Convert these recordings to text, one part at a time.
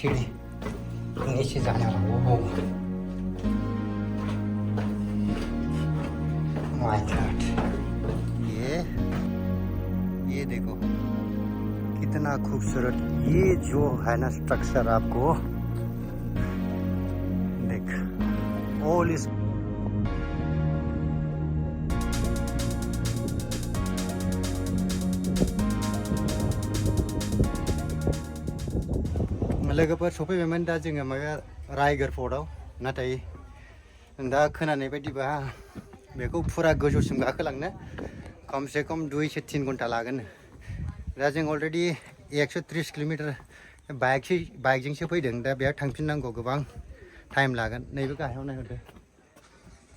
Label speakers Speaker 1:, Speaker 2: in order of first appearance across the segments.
Speaker 1: सीढ़ी नीचे जाने वाला। वो माय गॉड, ये देखो कितना खूबसूरत ये जो है ना स्ट्रक्चर, आपको देख ऑल इज लोगोफोर सफैबायमोन दा जोङो माबा रायगढ़ फर्टआव, नाथाय दा खोनानाय बायदिबा बेखौ फुरा गोजौसिम गाखोलांनो खमसे खम 2 से 3 घन्टा लागोन। दा जों अलरेडि 130 किलोमीटर बाइकजोंसो फैदों, दा बेयाव थांफिननांगौ गोबां टाइम लागोन। नैबे गाहायाव नायहरदो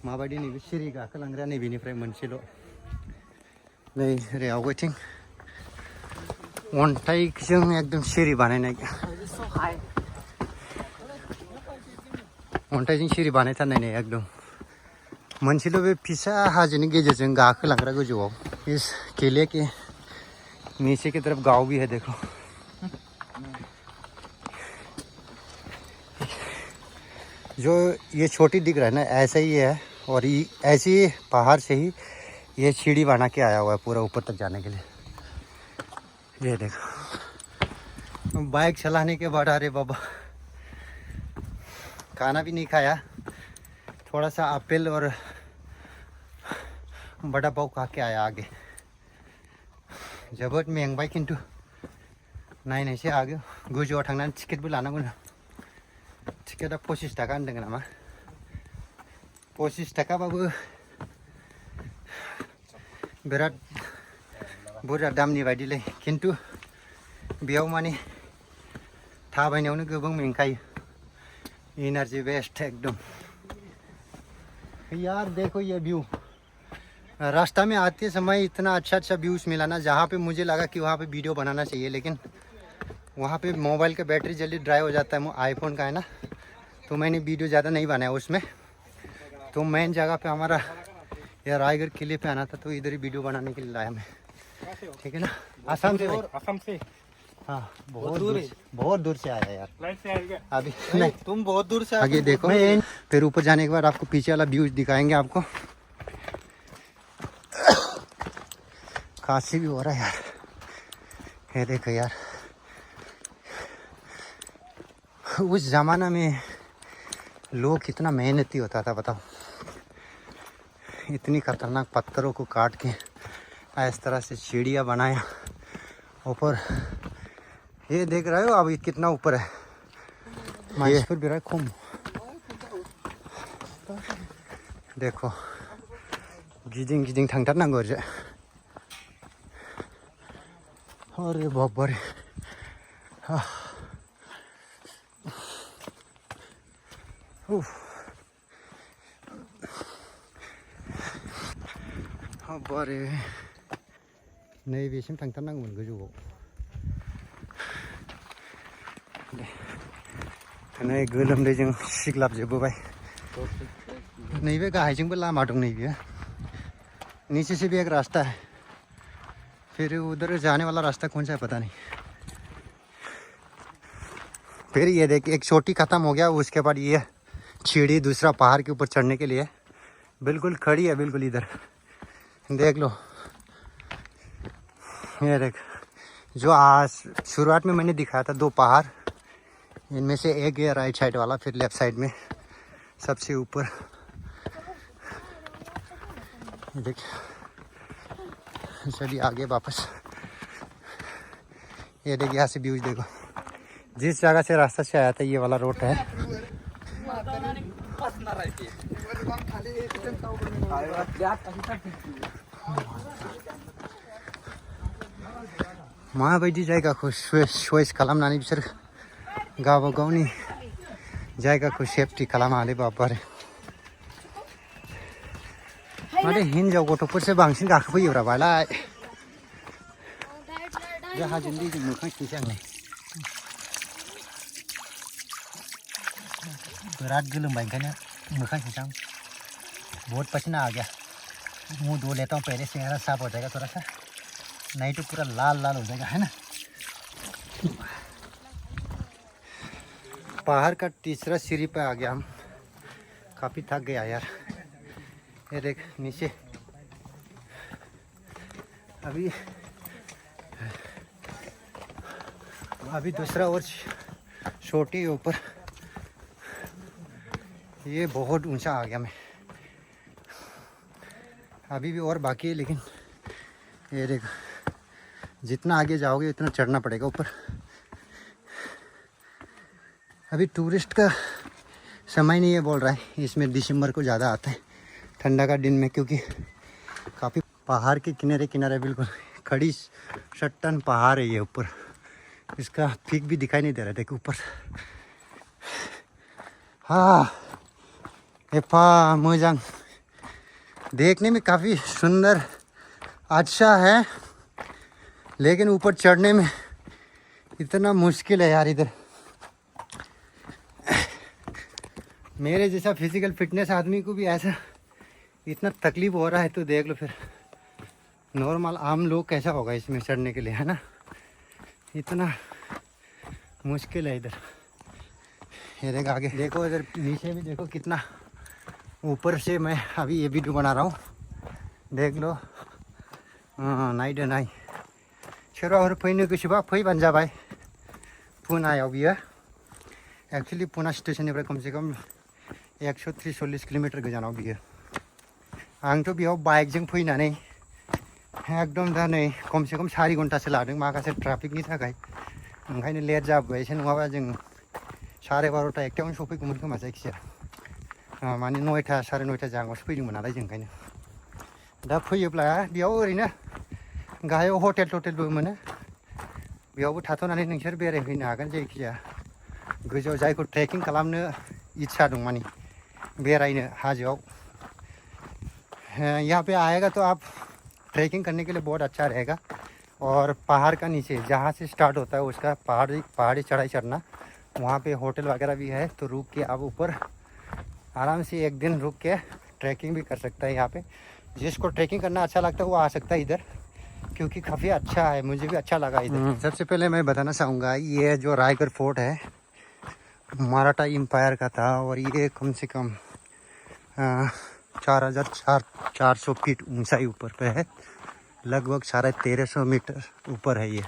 Speaker 1: माबायदि, नैबे सिरि गाखोलांग्राया नैबेनिफ्राय मोनसेल', नै ओरै आवगायथिं अन्थाइजों एकदम सिरि बानायनाय, अन्थाइजों सिरि बानायथारनाय नै एकदम मोनसेल' बे फिसा हाजोनि गेजेरजों गाखोलांग्रा गोजौआव। इस किले के नीचे की तरफ गांव भी है देखो। जो ये छोटी दिख रहा है ना, ऐसा ही है, और ये ऐसी पहाड़ से ही ये सीढ़ी बना के आया हुआ है पूरा ऊपर तक जाने के लिए। ये देखो बाइक चलाने के बाद, अरे बाबा खाना भी नहीं खाया, थोड़ा सा एप्पल और बड़ा पाव खा के आया आगे। जोबोद मेंबाय, किन्तु नायनायसै आगे गोजौआव थांनानै टिकेटबो लानांगौ। टिकेटआ 25 थाखा होनदों नामा, 25 थाखाबाबो बिराद बुरजा दामनि बायदिलै, किन्तु बेयाव माने थाबायनायावनो गोबां मेंखायो, एनार्जी वेस्ट एकदम। यार देखो ये व्यू, रास्ता में आते समय इतना अच्छा व्यूज मिला ना, जहाँ पे मुझे लगा कि वहाँ पे वीडियो बनाना चाहिए, लेकिन वहाँ पे मोबाइल का बैटरी जल्दी ड्राई हो जाता है, आईफोन का है ना, तो मैंने वीडियो ज़्यादा नहीं बनाया उसमें। तो मेन जगह पे हमारा या रायगढ़ किले पे आना था, तो इधर ही वीडियो बनाने के लिए लाया मैं, ठीक है ना। आसाम से,
Speaker 2: असम से,
Speaker 1: हाँ बहुत दूर से आया यार।
Speaker 2: फ्लाइट से आएगा
Speaker 1: अभी नहीं,
Speaker 2: तुम बहुत दूर से
Speaker 1: आगे देखो, फिर ऊपर जाने के बाद आपको पीछे वाला व्यूज दिखाएंगे आपको। खांसी भी हो रहा है यार, ये देखो यार, उस जमाना में लोग कितना मेहनती होता था बताओ, इतनी खतरनाक पत्थरों को काट के इस तरह से सीढ़ियाँ बनाया ऊपर। ये देख रहे हो अब ये कितना ऊपर है, माइसपुर बिरा खूम देखो, गिदिं गिदिं थांथारनांगौ ओरैजाय। अरे बाप रे, बारे नैबेसिम थांथारनांगौमोन गोजौआव। नै गोलोमदैजों सिग्लाबजोबबोबाय। नैबे गाहायजोंबो लामा दं, नैबे नीचे से भी एक रास्ता है, फिर उधर जाने वाला रास्ता कौन सा है पता नहीं। फिर ये देखिए एक छोटी खत्म हो गया, उसके बाद ये सीढ़ी दूसरा पहाड़ के ऊपर चढ़ने के लिए बिल्कुल खड़ी है, बिल्कुल इधर देख लो। ये देख, जो आज शुरुआत में मैंने दिखाया था 2 पहाड़, इनमें से एक है राइट साइड वाला, फिर लेफ्ट साइड में सबसे ऊपर। देख चलिए आगे वापस। ये देखिए यहाँ से व्यूज देखो, जिस जगह से रास्ता से आया था ये वाला रोड है। माबायदि जायगाखौ चयस खालामनानै बिसोर गावबा गावनि जायगाखौ सेफटि खालामालै बाबारे। माथो हिनजाव गथ'फोरसो बांसिन गाखोफैयोब्रा बालाय। बे हाजोनि दैजों मोखां खिनोसै आं नै, बिराद गोलोमबाय ओंखायनो मोखां खिनोसै आं। बहुत पसीना आ गया, मुंह धो लेता हूँ पहले, चेहरा साफ हो जाएगा थोड़ा सा, नहीं तो पूरा लाल लाल हो जाएगा, है ना। पहाड़ का तीसरा सीढ़ी पे आ गया हम। काफ़ी थक गया यार। ये देख नीचे अभी दूसरा और छोटी है ऊपर। ये बहुत ऊंचा आ गया मैं। अभी भी और बाकी है, लेकिन ये देख जितना आगे जाओगे उतना चढ़ना पड़ेगा ऊपर। अभी टूरिस्ट का समय नहीं है बोल रहा है, इसमें दिसंबर को ज़्यादा आता है ठंडा का दिन में, क्योंकि काफ़ी पहाड़ के किनारे किनारे बिल्कुल खड़ी चट्टान पहाड़ है ये ऊपर। इसका पीक भी दिखाई नहीं दे रहा देख ऊपर। हाँ एफा मोजांग, देखने में काफ़ी सुंदर अच्छा है, लेकिन ऊपर चढ़ने में इतना मुश्किल है यार। इधर मेरे जैसा फिजिकल फिटनेस आदमी को भी ऐसा इतना तकलीफ हो रहा है तो देख लो फिर नॉर्मल आम लोग कैसा होगा इसमें चढ़ने के लिए, है ना। इतना मुश्किल है इधर। ये देख आगे देखो, इधर नीचे भी देखो कितना ऊपर से मैं अभी ये वीडियो बना रहा हूँ, देख लो। हाँ नाइट नाई छोराहरू फैनो सुबह फै भन्छ भाइ पुना आयो बियो। एक्चुअली पुना स्टेसननिफ्राय कमसेकम 143 किलोमिटर गोजानाव बियो। आंथ' बेयाव बाइकजों फैनानै एकदम दा नै कमसेकम 4 घन्टासो लादों माखासे ट्राफिकनि थाखाय, ओंखायनो लेट जाबोबाय एसे। नङाबा जों 12:30 एकथायावनो सफैगौमोन खोमा जायखिजाया। माने 9टा 9:30 जाहाङावसो फैदोंमोन नालाय जों, ओंखायनो दा फैयोब्ला बेयाव ओरैनो गाहायाव हटेलबो मोनो, बेयावबो थाथ'नानै नोंसोर बेरायफैनो हागोन। जायखिजाया गोजौआव जायखौ ट्रेकिं खालामनो इच्छा दं माने बेरायनो हाजोआव, यहाँ पे आएगा तो आप ट्रैकिंग करने के लिए बहुत अच्छा रहेगा। और पहाड़ का नीचे जहाँ से स्टार्ट होता है उसका पहाड़ी चढ़ाई चढ़ना, वहाँ पे होटल वगैरह भी है, तो रुक के आप ऊपर आराम से एक दिन रुक के ट्रैकिंग भी कर सकता है। यहाँ पे जिसको ट्रैकिंग करना अच्छा लगता है वो आ सकता है इधर, क्योंकि काफ़ी अच्छा है, मुझे भी अच्छा लगा इधर। सबसे पहले मैं बताना चाहूँगा ये जो रायगढ़ फोर्ट है मराठा एम्पायर का था, और ये कम से कम 4,400 फीट ऊंचाई ऊपर पे है, लगभग 1350 मीटर ऊपर है ये।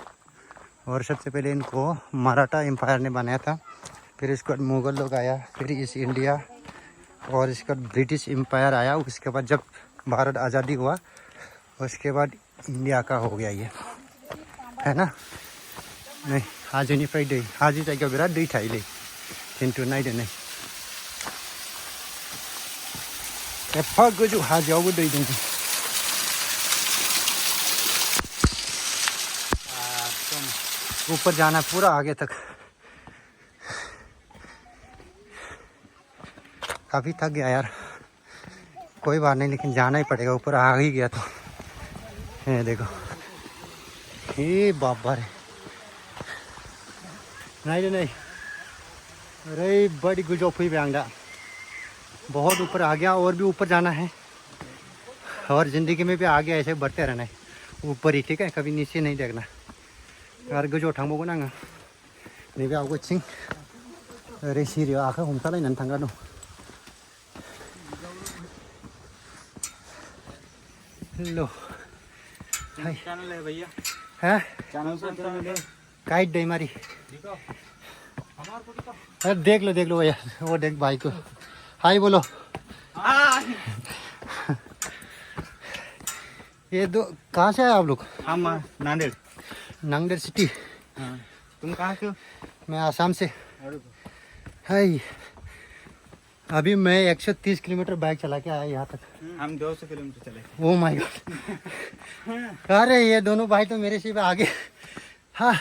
Speaker 1: और सबसे पहले इनको मराठा एम्पायर ने बनाया था, फिर इसके बाद मुग़ल लोग आया, फिर ईस्ट इंडिया, और इसके बाद ब्रिटिश एम्पायर आया। उसके बाद जब भारत आज़ादी हुआ उसके बाद इंडिया का हो गया ये, है ना। नहीं हाजोनिफ्राय दै, हाजो जायगायाव बिराद दै थायोलै, खिन्थु नायदो नै एफा गोजौ हाजोआवबो दै दं। ऊपर जाना पूरा आगे तक। काफ़ी थक गया यार, कोई बात नहीं, लेकिन जाना ही पड़ेगा, ऊपर आ ही गया तो। ये देखो ये बाबा रे, नहीं अरे बड़ी गुजो फी आंगा, बहुत ऊपर आ गया, और भी ऊपर जाना है, और ज़िंदगी में भी आगे ऐसे बढ़ते रहना है ऊपर ही, ठीक है, कभी नीचे नहीं देखना। और गोजौ थांबावगोन आङो, नैबे आवगायथिं ओरै सिरियाव आखाइ हमथालायनानै थांग्रा दं। लो
Speaker 2: चैनल है भैया,
Speaker 1: हैं
Speaker 2: चैनल
Speaker 1: काइट दैमारी, अरे देख लो भैया, वो देख भाई को हाय बोलो। ये दो कहाँ से आए आप लोग?
Speaker 2: हम नांदेड़।
Speaker 1: नांदेड़ सिटी।
Speaker 2: हाँ। तुम कहाँ से हो?
Speaker 1: मैं आसाम से। हाय अभी मैं 130 किलोमीटर बाइक चला के आया यहाँ तक।
Speaker 2: हम 200 किलोमीटर चले।
Speaker 1: ओ माय गॉड, अरे ये दोनों भाई तो मेरे से भी आगे। हाँ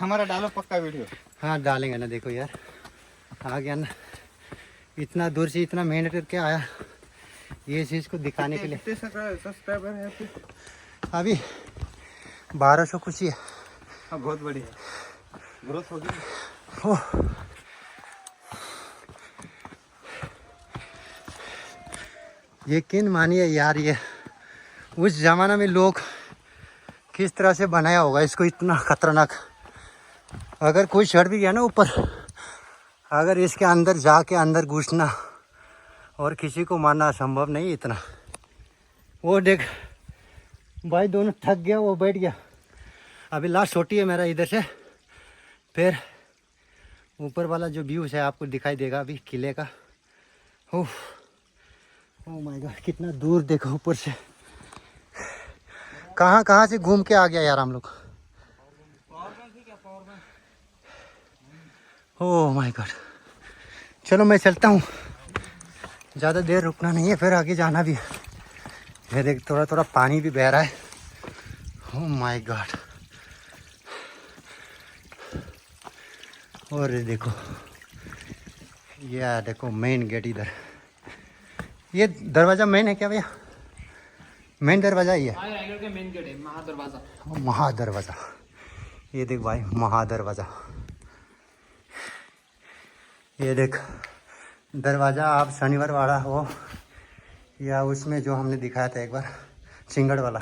Speaker 2: हमारा डालो पक्का वीडियो।
Speaker 1: हाँ डालेंगे ना, देखो यार आ गया ना, इतना दूर से इतना मेहनत करके आया ये चीज़ को दिखाने के लिए।
Speaker 2: कितने सब्सक्राइबर है आपके?
Speaker 1: अभी 1200 कुछ ही है।
Speaker 2: हाँ बहुत बढ़िया ग्रोथ होगी।
Speaker 1: यकीन मानिए यार, ये उस ज़माना में लोग किस तरह से बनाया होगा इसको, इतना खतरनाक। अगर कोई चढ़ भी गया ना ऊपर अगर इसके अंदर जाके अंदर घुसना और किसी को मारना संभव नहीं इतना। वो देख भाई दोनों थक गया, वो बैठ गया। अभी लास्ट छोटी है मेरा इधर से, फिर ऊपर वाला जो व्यू है आपको दिखाई देगा अभी किले का। ओह माय गॉड, कितना दूर देखो ऊपर से। कहाँ कहाँ से घूम के आ गया यार हम लोग। ओह माय गॉड, चलो मैं चलता हूँ, ज़्यादा देर रुकना नहीं है, फिर आगे जाना भी है। ये देख थोड़ा थोड़ा पानी भी बह रहा है। ओह माय गॉड, और ये देखो, ये देखो मेन गेट इधर। ये दरवाज़ा मेन है क्या भैया? मेन दरवाज़ा ही है।
Speaker 3: रायगढ़ का मेन गेट है, महादरवाजा।
Speaker 1: महादरवाज़ा, ये देख भाई महादरवाज़ा। ये देख दरवाज़ा, आप शनिवार वाला हो या उसमें जो हमने दिखाया था एक बार सिंगड़ वाला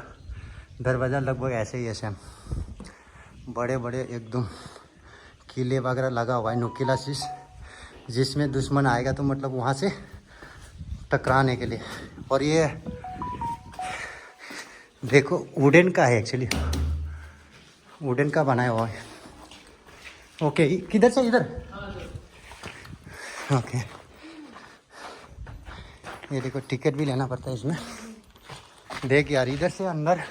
Speaker 1: दरवाज़ा, लगभग ऐसे ही है सेम। बड़े बड़े एकदम किले वगैरह लगा हुआ है, नुकीला शीश, जिसमें दुश्मन आएगा तो मतलब वहाँ से टकराने के लिए। और ये देखो वुडन का है, एक्चुअली वुडन का बनाया हुआ है। ओके, किधर से इधर? ओके, ये देखो टिकट भी लेना पड़ता है इसमें। देख यार, इधर से अंदर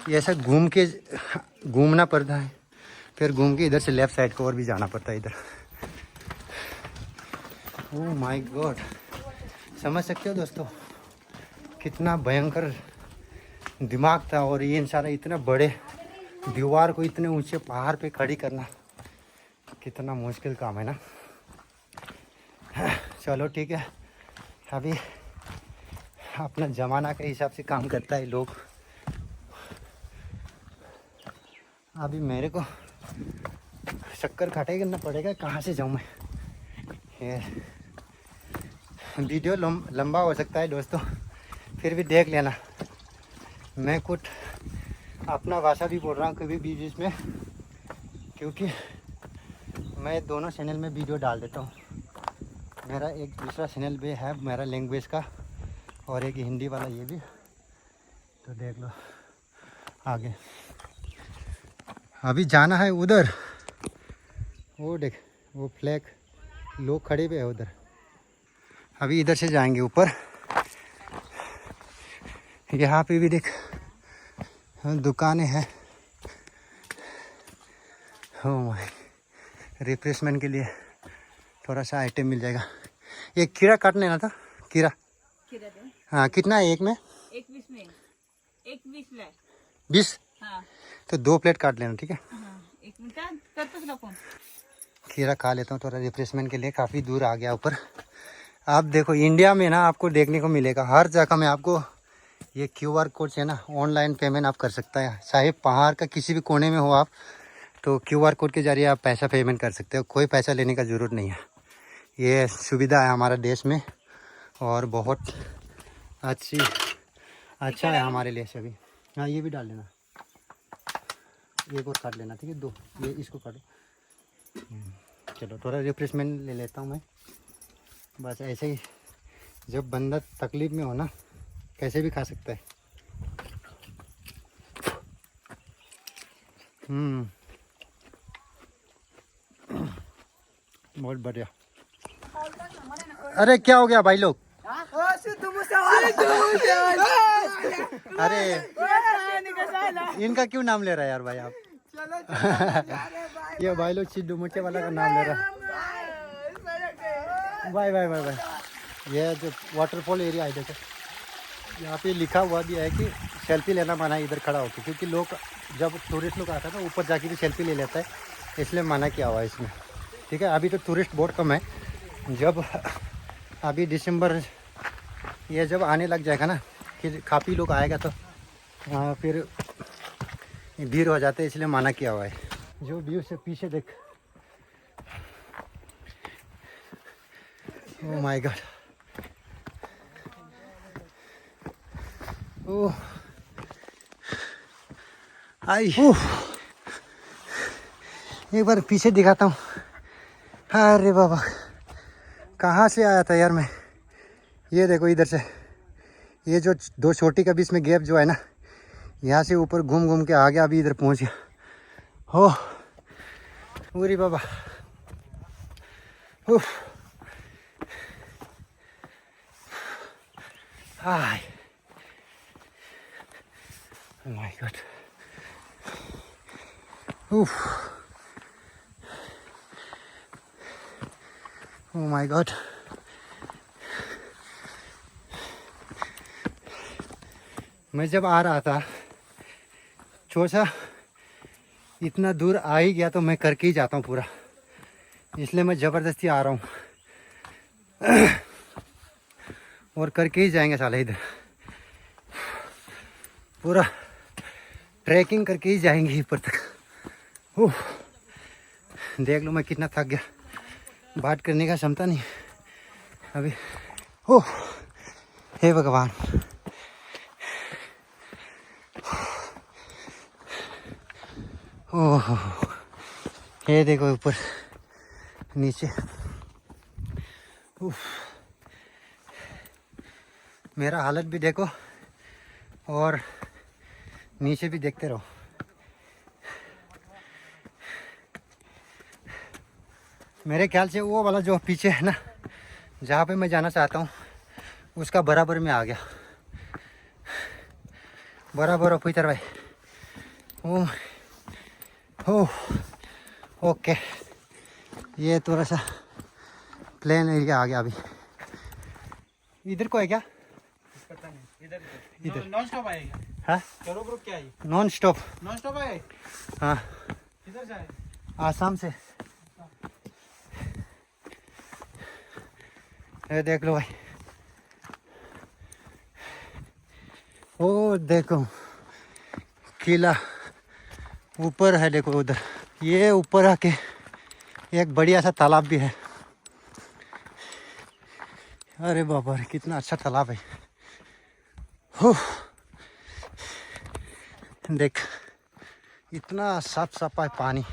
Speaker 1: ये ऐसा घूमना पड़ता है, फिर घूम के इधर से लेफ्ट साइड को और भी जाना पड़ता है इधर। ओह माय गॉड, समझ सकते हो दोस्तों कितना भयंकर दिमाग था। और ये इंसान इतना बड़े दीवार को इतने ऊंचे पहाड़ पे खड़ी करना कितना मुश्किल काम है ना। चलो ठीक है, अभी अपना ज़माना के हिसाब से काम करता है लोग। अभी मेरे को चक्कर काटे करना पड़ेगा, कहाँ से जाऊँ मैं। ये वीडियो लंबा हो सकता है दोस्तों, फिर भी देख लेना। मैं कुछ अपना भाषा भी बोल रहा हूँ कभी बीच बीच में, क्योंकि मैं दोनों चैनल में वीडियो डाल देता हूँ। मेरा एक दूसरा चैनल भी है मेरा लैंग्वेज का, और एक हिंदी वाला, ये भी तो देख लो आगे। अभी जाना है उधर, वो देख वो फ्लैग लोग खड़े हुए हैं उधर। अभी इधर से जाएंगे ऊपर। यहाँ पे भी देख दुकानें हैं। हो माय, रिफ्रेशमेंट के लिए थोड़ा सा आइटम मिल जाएगा। ये खीरा काट लेना था, खीरा। हाँ, कितना है एक में?
Speaker 4: एक 20 में, एक 20 में
Speaker 1: 20।
Speaker 4: हाँ
Speaker 1: तो 2 प्लेट काट लेना, ठीक है।
Speaker 4: हाँ, एक मिनट करते ना फोन।
Speaker 1: खीरा खा लेता हूँ थोड़ा रिफ्रेशमेंट के लिए। काफ़ी दूर आ गया ऊपर। आप देखो इंडिया में ना आपको देखने को मिलेगा हर जगह में आपको ये QR कोड से ना ऑनलाइन पेमेंट आप कर सकता है। चाहे पहाड़ का किसी भी कोने में हो आप, तो QR कोड के जरिए आप पैसा पेमेंट कर सकते हो। कोई पैसा लेने का ज़रूरत नहीं है। ये सुविधा है हमारे देश में और बहुत अच्छा है हमारे लिए सभी। हाँ, ये भी डाल लेना, एक और काट लेना, ठीक है। 2 ये इसको काटो। चलो थोड़ा रिफ्रेशमेंट ले लेता हूँ मैं। बस ऐसे ही जब बंदा तकलीफ़ में हो ना, कैसे भी खा सकता है। बहुत बढ़िया। अरे क्या हो गया भाई लोग? अरे इनका क्यों नाम ले रहा है यार भाई आप? ये भाई लोग सिद्धू मूसे वाला का नाम ले रहा है। Bye bye bye bye. ये जो वाटरफॉल एरिया है देखो, यहाँ पे लिखा हुआ भी है कि सेल्फी लेना मना है इधर खड़ा होकर, क्योंकि लोग जब टूरिस्ट लोग आता है ना ऊपर जाके भी सेल्फी ले लेता है, इसलिए मना किया हुआ है इसमें, ठीक है। अभी तो टूरिस्ट बहुत कम है। जब अभी दिसंबर ये जब आने लग जाएगा ना कि काफ़ी लोग आएगा तो फिर भीड़ हो जाते हैं, इसलिए मना किया हुआ है। जो व्यू से पीछे देख, ओह माय गॉड। ओह आई, एक बार पीछे दिखाता हूँ। अरे बाबा कहाँ से आया था यार मैं। ये देखो इधर से, ये जो दो चोटी के बीच में गैप जो है ना, यहाँ से ऊपर घूम घूम के आ गया, अभी इधर पहुँच गया। हो पूरी बाबा। उफ हाय माय गॉड। उफ ओ माय गॉड। मैं जब आ रहा था सोचा इतना दूर आ ही गया तो मैं करके ही जाता हूँ पूरा, इसलिए मैं ज़बरदस्ती आ रहा हूँ और करके ही जाएंगे साले। इधर पूरा ट्रैकिंग करके ही जाएंगे ऊपर तक। ओह देख लो मैं कितना थक गया, बात करने का क्षमता नहीं अभी। ओह हे भगवान। ओह ये देखो ऊपर नीचे। उफ मेरा हालत भी देखो और नीचे भी देखते रहो। मेरे ख्याल से वो वाला जो पीछे है ना, जहाँ पे मैं जाना चाहता हूँ उसका बराबर में आ गया। बराबर हो इधर भाई। ओह ओह ओके, ये थोड़ा सा प्लेन एरिया आ गया अभी। इधर को है क्या?
Speaker 2: पता नहीं, इधर
Speaker 1: इधर
Speaker 2: नॉन स्टॉप आएगा।
Speaker 1: हाँ
Speaker 2: चलो ग्रुप क्या है?
Speaker 1: Non stop.
Speaker 2: नॉन स्टॉप आए।
Speaker 1: हाँ
Speaker 2: किधर जाए?
Speaker 1: आसाम से। ये देख लो भाई। ओ देखो किला ऊपर है, देखो उधर। ये ऊपर आके एक बढ़िया सा तालाब भी है। अरे बाबा रे कितना अच्छा तालाब है। हो देख इतना साफ सफाई पानी।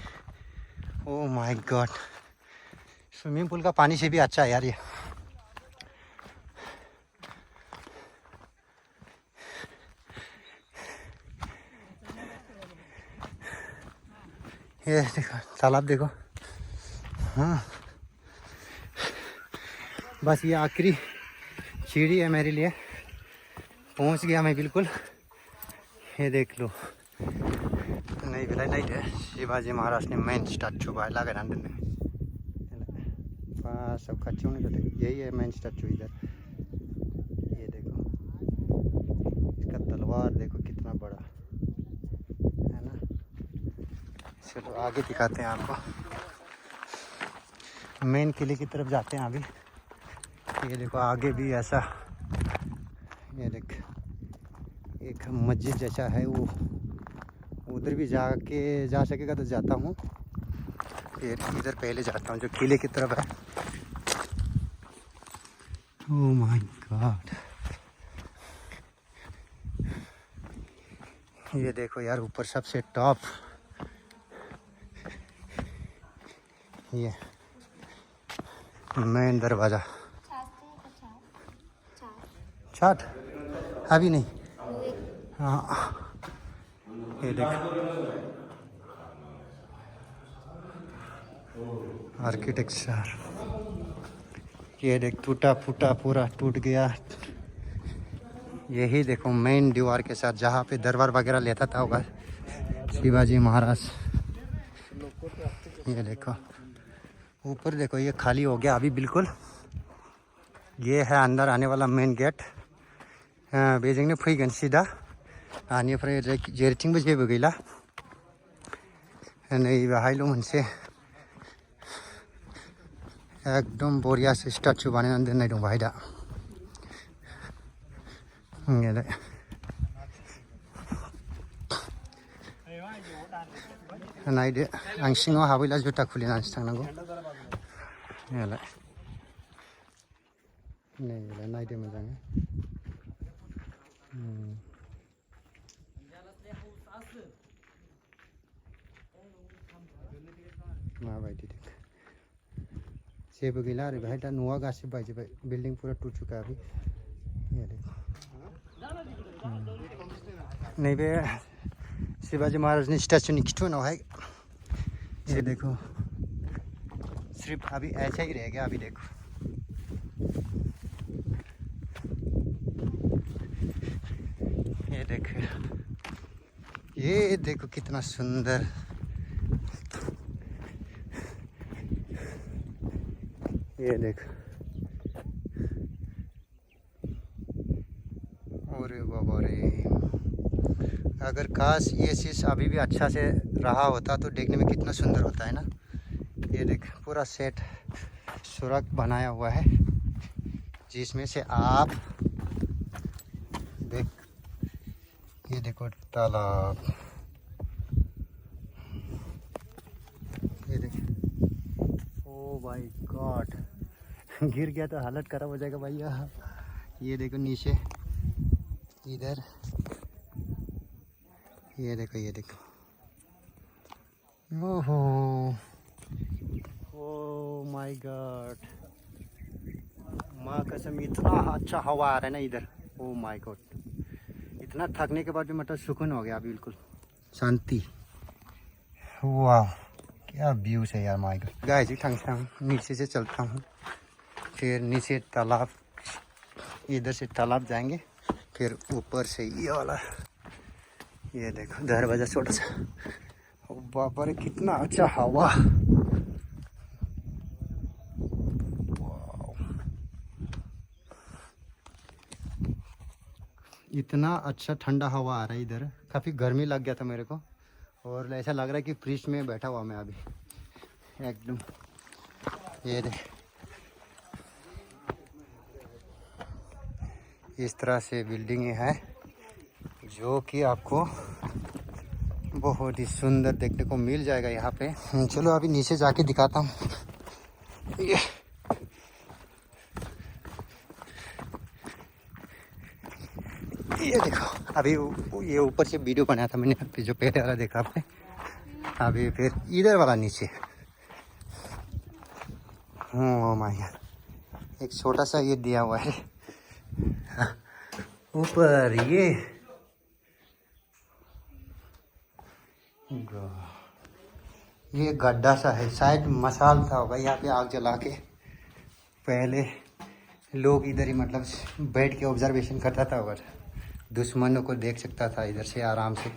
Speaker 1: Oh my God, swimming pool का पानी से भी अच्छा है यार ये। ये देखो तालाब देखो। हाँ बस ये आखिरी सीढ़ी है मेरे लिए, पहुंच गया मैं बिल्कुल। ये देख लो नहीं बेला नहीं है शिवाजी महाराज ने मेन स्टैचू बायला कर पास सब खच्चू नहीं करते। यही है मेन स्टैचू इधर। ये देखो इसका तलवार देखो कितना बड़ा है ना। चलो आगे दिखाते हैं आपको। मेन किले की तरफ जाते हैं अभी। ये देखो आगे भी ऐसा, ये देख एक मस्जिद जैसा है, वो उधर भी जा सकेगा तो जाता हूँ। ये इधर पहले जाता हूँ जो किले की तरफ है। ओह माय गॉड, ये देखो यार ऊपर सबसे टॉप ये मेन दरवाज़ा। छठ अभी नहीं। हाँ ये देख आर्किटेक्चर। ये देख टूटा फूटा पूरा टूट गया। यही देखो मेन दीवार के साथ जहाँ पे दरबार वगैरह लेता था होगा शिवाजी महाराज। ये देखो ऊपर देखो ये खाली हो गया अभी बिल्कुल। ये है अंदर आने वाला मेन गेट। बेजोंनो फैगोन सीधा आनिफ्राय जेरैथिंबो जेबो गैला। नै बेहायल' मोनसे एकदम बरियासे स्टाचु बानायनानै दोननाय दं बाहाय दा। नायदो आं सिङाव हाबैला जुथा खुलिनानैसो थांनांगौ। नायलाय नैलाय नायदो मोजाङै। माबायदि जेबो गैला आरो बेहाय दा न'आ गासिबो बायजोब्बाय बिल्डिं पूरा टूट चुका है अभी ये देखो नैबे शिवाजी महाराजनि स्टैचूनि खिथुनावहाय ये देखो सिर्फ अभी ऐसा ही रह गया अभी देखो ये देखो कितना सुंदर ये देखो अरे बाबा रे अगर काश ये चीज़ अभी भी अच्छा से रहा होता तो देखने में कितना सुंदर होता है ना। ये देख पूरा सेट सुरंग बनाया हुआ है जिसमें से आप देख ये देखो तालाब ये देख ओ भाई गॉड गिर गया तो हालत खराब हो जाएगा भैया। ये देखो नीचे इधर ये देखो ओहो ओ माय गॉड माँ कसम इतना अच्छा हवा आ रहा है ना इधर ओ माय गॉड इतना थकने के बाद भी मतलब सुकून हो गया बिल्कुल शांति। वाह क्या व्यूज है यार माय गॉड। गाइस नीचे से चलता हूँ फिर नीचे तालाब इधर से तालाब जाएंगे फिर ऊपर से ये वाला ये देखो दरवाजा छोटा सा बाबा रे कितना अच्छा हवा इतना अच्छा ठंडा हवा आ रहा है इधर। काफ़ी गर्मी लग गया था मेरे को और ऐसा लग रहा है कि फ्रिज में बैठा हुआ मैं अभी एकदम। ये देख इस तरह से बिल्डिंग है जो कि आपको बहुत ही सुंदर देखने को मिल जाएगा यहाँ पे। चलो अभी नीचे जाके दिखाता हूँ। ये देखो अभी ये ऊपर से वीडियो बनाया था मैंने जो पहले वाला देखा आपने अभी फिर इधर वाला नीचे माय गॉड एक छोटा सा ये दिया हुआ है ऊपर ये गड्ढा सा है शायद मसाल था होगा यहाँ पे आग जला के पहले लोग इधर ही मतलब बैठ के ऑब्जर्वेशन करता था और दुश्मनों को देख सकता था इधर से आराम से।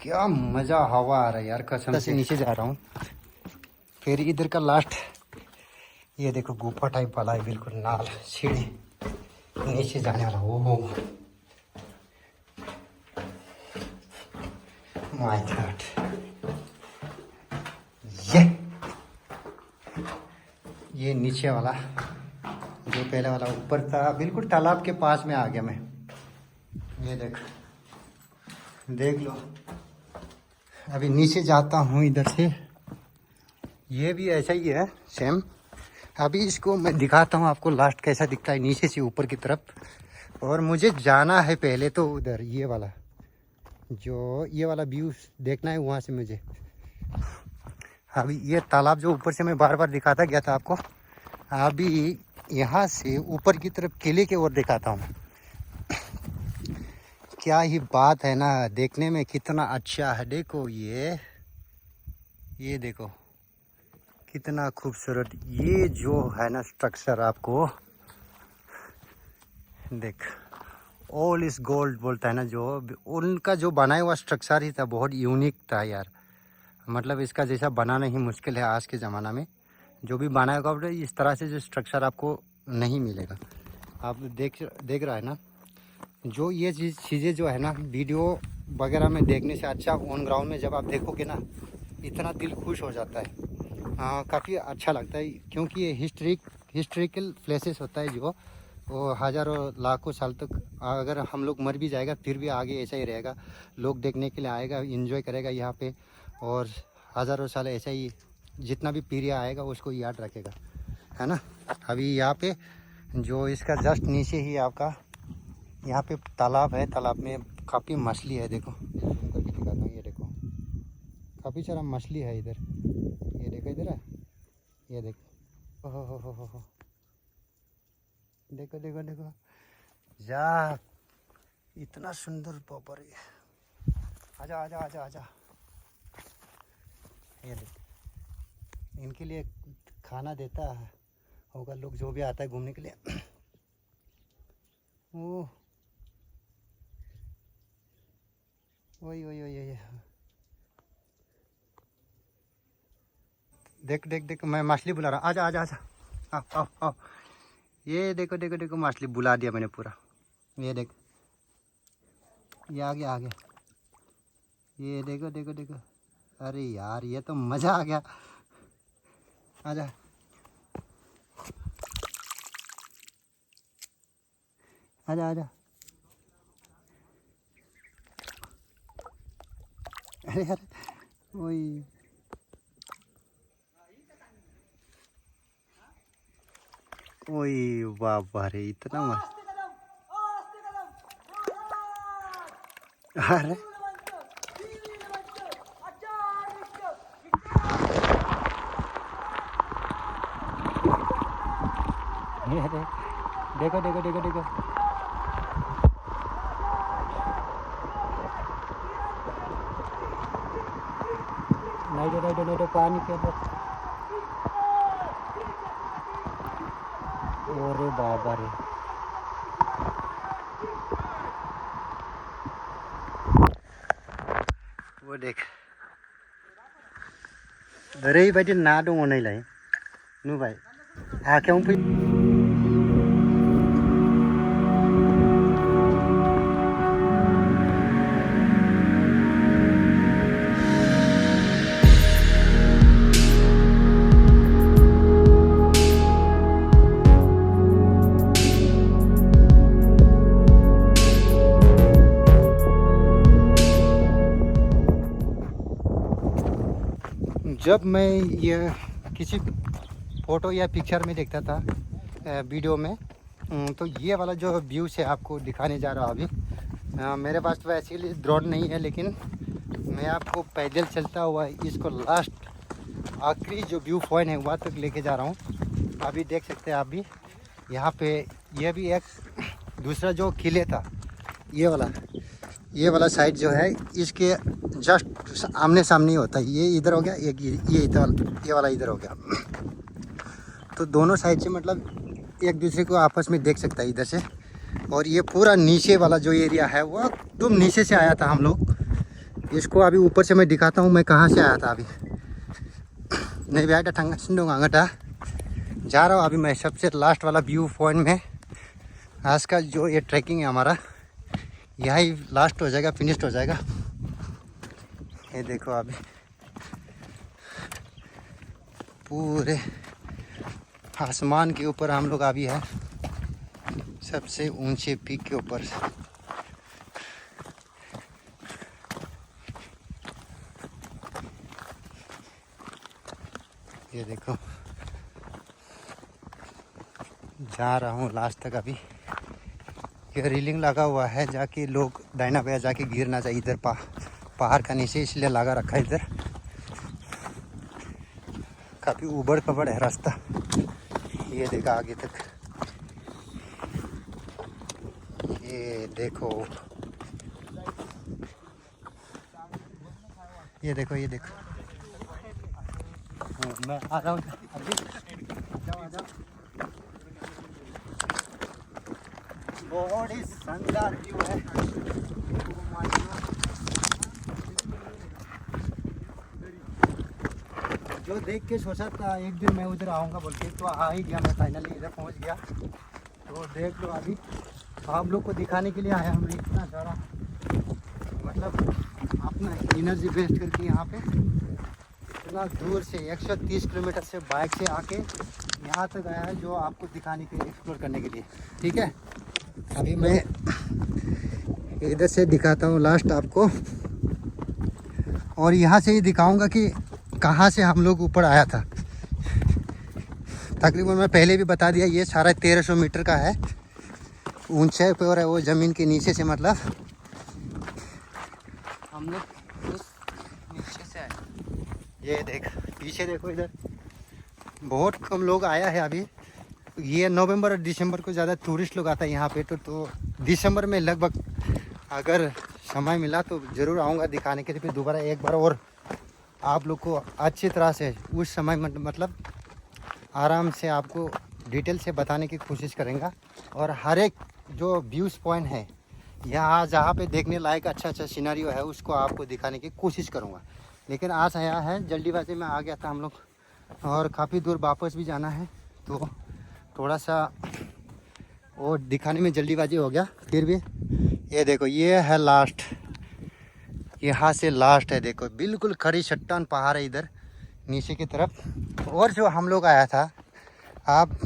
Speaker 1: क्या मज़ा हवा आ रहा है यार कसम से। नीचे जा रहा हूँ फिर इधर का लास्ट ये देखो गुफा टाइप वाला है बिल्कुल नाल सीढ़ी नीचे जाने वाला। ओहो माय गॉड ये नीचे वाला जो पहले वाला ऊपर था बिल्कुल तालाब के पास में आ गया मैं। ये देख लो अभी नीचे जाता हूँ इधर से। ये भी ऐसा ही है सेम। अभी इसको मैं दिखाता हूँ आपको लास्ट कैसा दिखता है नीचे से ऊपर की तरफ। और मुझे जाना है पहले तो उधर ये वाला जो ये वाला व्यू देखना है वहाँ से मुझे। अभी ये तालाब जो ऊपर से मैं बार बार दिखाता गया था आपको अभी यहाँ से ऊपर की तरफ किले के ओर दिखाता हूँ। क्या ही बात है ना देखने में कितना अच्छा है। देखो ये देखो कितना खूबसूरत ये जो है ना स्ट्रक्चर आपको देख ऑल इज गोल्ड बोलता है ना जो उनका जो बनाया हुआ स्ट्रक्चर ही था बहुत यूनिक था यार। मतलब इसका जैसा बनाना ही मुश्किल है आज के ज़माना में। जो भी बनाएगा इस तरह से जो स्ट्रक्चर आपको नहीं मिलेगा। आप देख रहा है ना जो ये चीज़ें जो है ना वीडियो वगैरह में देखने से अच्छा ऑन ग्राउंड में जब आप देखोगे ना इतना दिल खुश हो जाता है। हाँ काफ़ी अच्छा लगता है क्योंकि ये हिस्ट्रिकल प्लेसेस होता है जो वो हज़ारों लाखों साल तक अगर हम लोग मर भी जाएगा फिर भी आगे ऐसा ही रहेगा। लोग देखने के लिए आएगा एंजॉय करेगा यहाँ पे और हज़ारों साल ऐसा ही जितना भी पीढ़ी आएगा उसको याद रखेगा है ना। अभी यहाँ पे जो इसका जस्ट नीचे ही आपका यहाँ पे तालाब है। तालाब में काफ़ी मछली है देखो करके दिखाता हूँ। ये देखो काफ़ी सारा मछली है इधर। ये देखो इधर है ये देखो हो। देखो देखो देखो यार, इतना सुंदर पॉपर है। आजा आजा आजा आजा। ये देख, इनके लिए खाना देता है होगा लोग जो भी आता है घूमने के लिए। ओ वही वही वही वही। देख देख देख, मैं मछली बुला रहा हूँ। आजा आजा आजा, आओ आओ आओ। ये देखो देखो देखो, मछली बुला दिया मैंने पूरा। ये देख, ये आ गया आ गया। ये देखो देखो देखो, अरे यार ये तो मज़ा आ गया। आजा, आजा आजा। अरे यार वही, वही बाबा रे, इतना मस्त। अरे ये देखो देखो देखो देखो। नहीं तो पानी के अंदर। अरे बाबा रे, वो देख, ओरैबायदि ना दङ नैलाय, नुबाय आखायावनो फै। जब मैं ये किसी फ़ोटो या पिक्चर में देखता था, वीडियो में, तो ये वाला जो व्यू से आपको दिखाने जा रहा हूँ अभी। मेरे पास तो एक्चुअली ड्रोन नहीं है, लेकिन मैं आपको पैदल चलता हुआ इसको लास्ट आखिरी जो व्यू पॉइंट है वहाँ तक लेके जा रहा हूँ। अभी देख सकते हैं आप भी यहाँ पे। ये भी एक दूसरा जो किले था, ये वाला साइड जो है, इसके जस्ट आमने सामने ही होता है। ये इधर हो गया, एक ये वाला इधर हो गया। तो दोनों साइड से मतलब एक दूसरे को आपस में देख सकता है इधर से। और ये पूरा नीचे वाला जो एरिया है वो एकदम नीचे से आया था हम लोग। इसको अभी ऊपर से मैं दिखाता हूँ मैं कहाँ से आया था। अभी नहीं बैठा ठंगा सिंडोंगा जा रहा हूँ अभी मैं सबसे लास्ट वाला व्यू पॉइंट में। आज का जो ये ट्रैकिंग है हमारा, यही लास्ट हो जाएगा, फिनिश्ड हो जाएगा। ये देखो अभी पूरे आसमान के ऊपर हम लोग अभी है, सबसे ऊंचे पीक के ऊपर। ये देखो जा रहा हूँ लास्ट तक। अभी ये रेलिंग लगा हुआ है, जाके लोग दाहिना बाया जाके गिर ना जाए इधर पहाड़ का नीचे, इसलिए लगा रखा है इधर। काफ़ी ऊबड़ खबड़ है रास्ता। ये देखा आगे तक, ये देखो ये देखो ये देखो। मैं आ रहा हूँ अभी, जाओ आ जाओ। बहुत ही शानदार व्यू है। जो देख के सोचा था एक दिन मैं उधर आऊँगा बोल के, तो आ ही गया मैं, फाइनली इधर पहुँच गया। तो देख लो अभी आप लोग को दिखाने के लिए आया हमने इतना सारा, मतलब अपना एनर्जी वेस्ट करके यहाँ पे इतना दूर से 130 किलोमीटर से बाइक से आके यहाँ तक आया है, जो आपको दिखाने के लिए, एक्सप्लोर करने के लिए। ठीक है, अभी मैं इधर से दिखाता हूँ लास्ट आपको, और यहाँ से ही दिखाऊंगा कि कहाँ से हम लोग ऊपर आया था। तकरीबन मैं पहले भी बता दिया, ये सारा 1300 मीटर का है ऊंचाई पे, और है वो ज़मीन के नीचे से, मतलब हम लोग उस नीचे से आए। ये देख पीछे देखो इधर, बहुत कम लोग आया है अभी। ये नवंबर और दिसंबर को ज़्यादा टूरिस्ट लोग आता है यहाँ पे। तो दिसंबर में लगभग अगर समय मिला तो ज़रूर आऊँगा दिखाने के लिए फिर दोबारा एक बार, और आप लोग को अच्छी तरह से उस समय मतलब आराम से आपको डिटेल से बताने की कोशिश करेंगे। और हर एक जो व्यूज़ पॉइंट है यहाँ जहाँ पे देखने लायक अच्छा सिनेरियो है उसको आपको दिखाने की कोशिश करूँगा। लेकिन आज आया है जल्दीबाजी में आ गया था हम लोग, और काफ़ी दूर वापस भी जाना है तो थोड़ा सा वो दिखाने में जल्दीबाजी हो गया। फिर भी ये देखो ये है लास्ट, यहाँ से लास्ट है। देखो बिल्कुल खड़ी चट्टान पहाड़ है इधर नीचे की तरफ। और जो हम लोग आया था, आप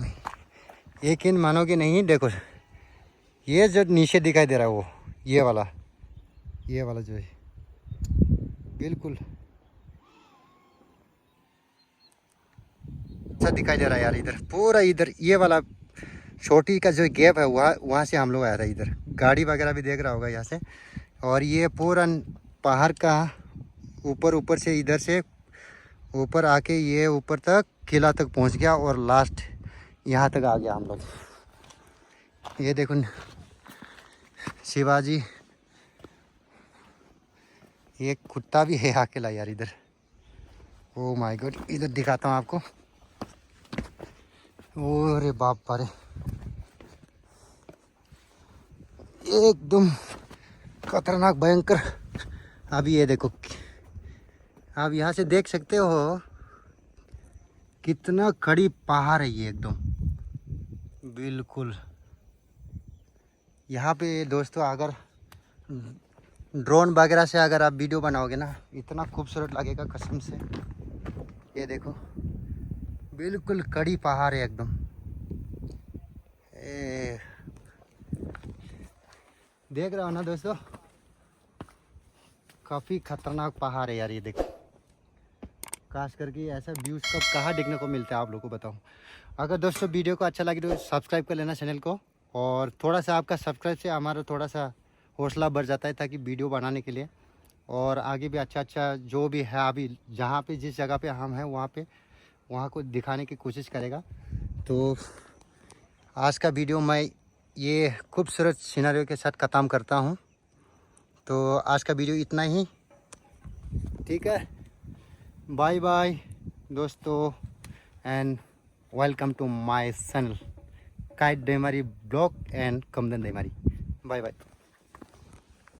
Speaker 1: यकीन मानोगे नहीं, देखो ये जो नीचे दिखाई दे रहा है वो ये वाला जो है बिल्कुल अच्छा दिखाई दे रहा है यार। इधर पूरा इधर ये वाला छोटी का जो गैप है वहाँ से हम लोग आया था। इधर गाड़ी वगैरह भी देख रहा होगा यहाँ से। और ये पूरा पहाड़ का ऊपर से इधर से ऊपर आके ये ऊपर तक किला तक पहुँच गया, और लास्ट यहाँ तक आ गया हम लोग। ये देखो शिवाजी, ये कुत्ता भी है अकेला यार इधर। ओ माय गॉड, इधर दिखाता हूँ आपको। ओ रे बाप रे, एकदम खतरनाक भयंकर। अभी ये देखो, आप यहाँ से देख सकते हो कितना खड़ी पहाड़ है ये एकदम बिल्कुल। यहाँ पे दोस्तों अगर ड्रोन वगैरह से अगर आप वीडियो बनाओगे ना, इतना खूबसूरत लगेगा कसम से। ये देखो बिल्कुल कड़ी पहाड़ है एकदम। देख रहे हो ना दोस्तों, काफ़ी खतरनाक पहाड़ है यार ये देखो। खास करके ऐसा व्यूज़ कब कहाँ देखने को मिलता है आप लोगों को बताऊँ। अगर दोस्तों वीडियो को अच्छा लगे तो सब्सक्राइब कर लेना चैनल को, और थोड़ा सा आपका सब्सक्राइब से हमारा थोड़ा सा हौसला बढ़ जाता है ताकि वीडियो बनाने के लिए, और आगे भी अच्छा जो भी है अभी जहाँ पे जिस जगह पे हम हैं वहाँ को दिखाने की कोशिश करेगा। तो आज का वीडियो मैं ये खूबसूरत सिनेरियो के साथ ख़त्म करता हूँ। तो आज का वीडियो इतना ही, ठीक है। बाय बाय दोस्तों, and welcome to my channel Kite Daimary blog and Kamdan Daimary. Bye bye.